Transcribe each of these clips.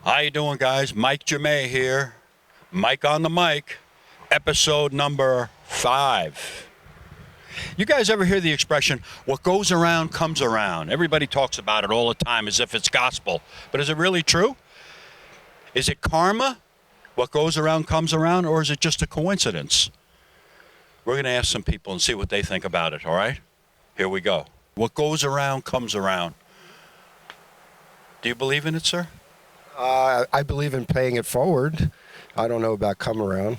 How you doing, guys? Mike Germain here. Mike on the mic. Episode number 5. You guys ever hear the expression, what goes around comes around? Everybody talks about it all the time as if it's gospel. But is it really true? Is it karma? What goes around comes around? Or is it just a coincidence? We're going to ask some people and see what they think about it, all right? Here we go. What goes around comes around. Do you believe in it, sir? I believe in paying it forward. I don't know about come around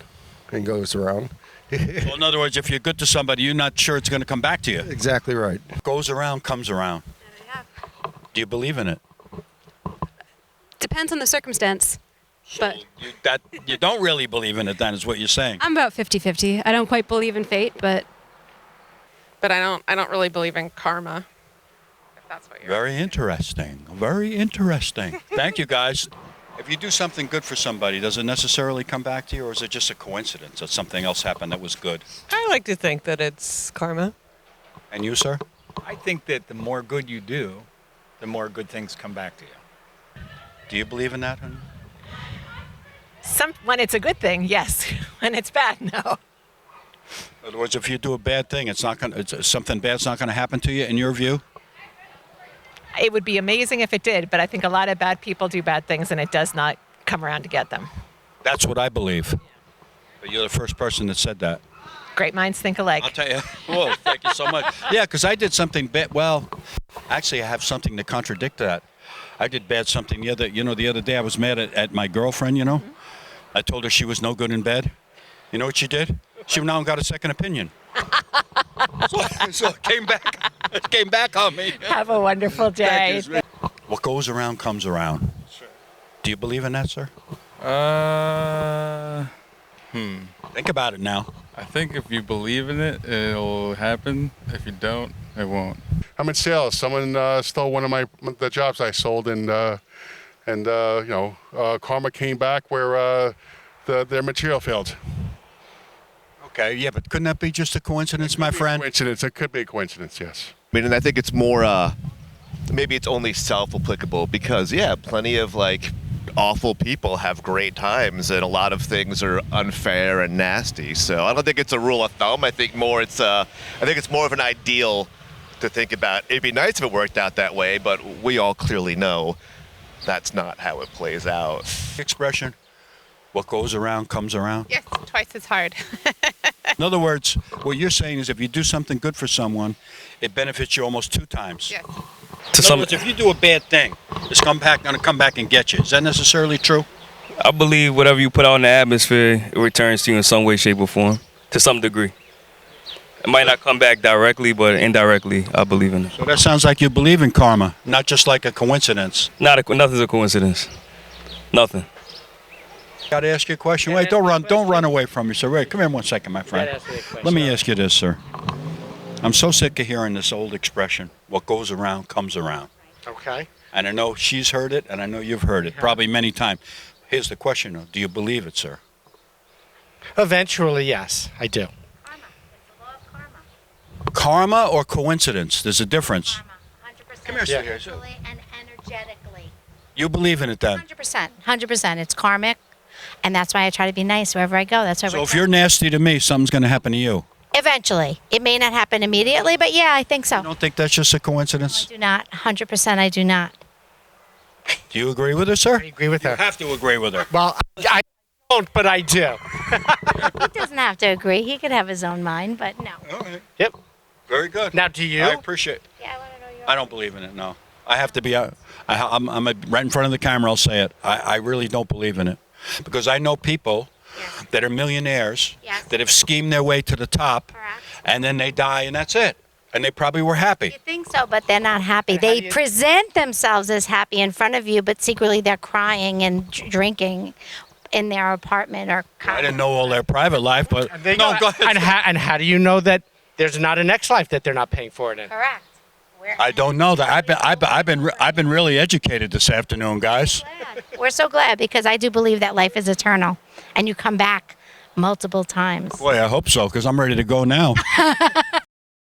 and goes around. Well, in other words, if you're good to somebody, you're not sure it's going to come back to you. Exactly right. Goes around, comes around. Do you believe in it? Depends on the circumstance. But You don't really believe in it, then, is what you're saying. I'm about 50-50. I don't quite believe in fate, but I don't really believe in karma. If that's what you're Very interesting. Very interesting. Thank you, guys. If you do something good for somebody, does it necessarily come back to you, or is it just a coincidence that something else happened that was good? I like to think that it's karma. And you, sir? I think that the more good you do, the more good things come back to you. Do you believe in that, honey? When it's a good thing, yes. When it's bad, no. In other words, if you do a bad thing, something bad's not going to happen to you, in your view? It would be amazing if it did, but I think a lot of bad people do bad things and it does not come around to get them. That's what I believe. But you're the first person that said that. Great minds think alike. I'll tell you. Whoa, thank you so much. Yeah, because I did something bad. Well, actually, I have something to contradict that. I did bad something the other day. I was mad at my girlfriend, Mm-hmm. I told her she was no good in bed. You know what she did? She now got a second opinion. so it came back. It came back on me. Have a wonderful day. What goes around comes around. Sure. Do you believe in that, sir? Think about it now. I think if you believe in it, it'll happen. If you don't, it won't. I'm in sales. Someone stole one of the jobs I sold, and karma came back where their material failed. Okay, yeah, but couldn't that be just a coincidence, my friend? Coincidence. It could be a coincidence, yes. I mean, and I think it's more, maybe it's only self-applicable because, yeah, plenty of, awful people have great times and a lot of things are unfair and nasty. So I don't think it's a rule of thumb. I think it's more of an ideal to think about. It'd be nice if it worked out that way, but we all clearly know that's not how it plays out. Expression, what goes around comes around. Yes, twice as hard. In other words, what you're saying is if you do something good for someone, it benefits you almost 2 times. Yes. In other words, if you do a bad thing, it's going to come back and get you. Is that necessarily true? I believe whatever you put out in the atmosphere, it returns to you in some way, shape, or form, to some degree. It might not come back directly, but indirectly, I believe in it. So that sounds like you believe in karma, not just like a coincidence. Nothing's a coincidence. Nothing. Got to ask you a question. Wait, don't run away from me, sir. Wait, come here 1 second, my friend. Let me ask you this, sir. I'm so sick of hearing this old expression, what goes around comes around. Okay. And I know she's heard it, and I know you've heard it, probably many times. Here's the question, though. Do you believe it, sir? Eventually, yes, I do. Karma. It's the law of karma. Karma or coincidence? There's a difference. Karma. 100%. Come here, sir. Mentally and energetically. You believe in it, then? 100%. 100%. It's karmic. And that's why I try to be nice wherever I go. That's why. So if you're nasty to me, something's going to happen to you. Eventually. It may not happen immediately, but yeah, I think so. You don't think that's just a coincidence? I do not. 100% I do not. Do you agree with her, sir? I agree with her. You have to agree with her. Well, I don't, but I do. He doesn't have to agree. He could have his own mind, but no. All right. Yep. Very good. Now, do you? I appreciate it. Yeah, I want to know your I don't believe in it, no. I have to be, I'm right in front of the camera, I'll say it. I really don't believe in it. Because I know people that are millionaires that have schemed their way to the top, and then they die, and that's it. And they probably were happy. You think so, but they're not happy. They present themselves as happy in front of you, but secretly they're crying and drinking in their apartment or car. I didn't know all their private life, but no, go ahead. And how do you know that there's not a next life that they're not paying for it in? Correct. I don't know that. I've been really educated this afternoon, guys. We're so glad because I do believe that life is eternal, and you come back multiple times. Boy, I hope so, because I'm ready to go now.